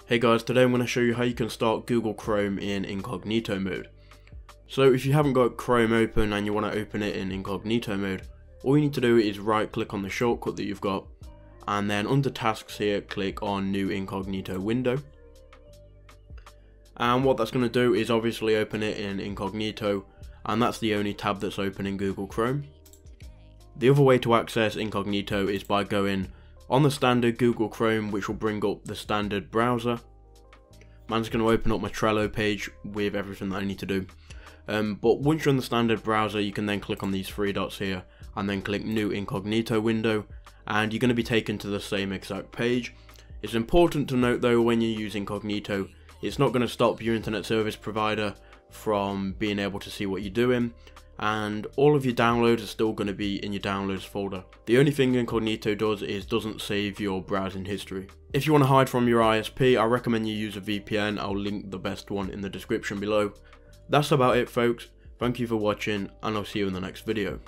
Hey guys, today I'm going to show you how you can start Google Chrome in incognito mode. So if you haven't got Chrome open and you want to open it in incognito mode, all you need to do is right click on the shortcut that you've got, and then under tasks here click on new incognito window. And what that's going to do is obviously open it in incognito, and that's the only tab that's open in Google Chrome. The other way to access incognito is by going on the standard Google Chrome, which will bring up the standard browser. I'm just going to open up my Trello page with everything that I need to do. But once you're in the standard browser, you can then click on these three dots here and then click new incognito window, and you're going to be taken to the same exact page. It's important to note though, when you use incognito, it's not going to stop your internet service provider from being able to see what you're doing, and all of your downloads are still going to be in your downloads folder. The only thing incognito does is doesn't save your browsing history. If you want to hide from your ISP, I recommend you use a VPN. I'll link the best one in the description below. That's about it folks, thank you for watching and I'll see you in the next video.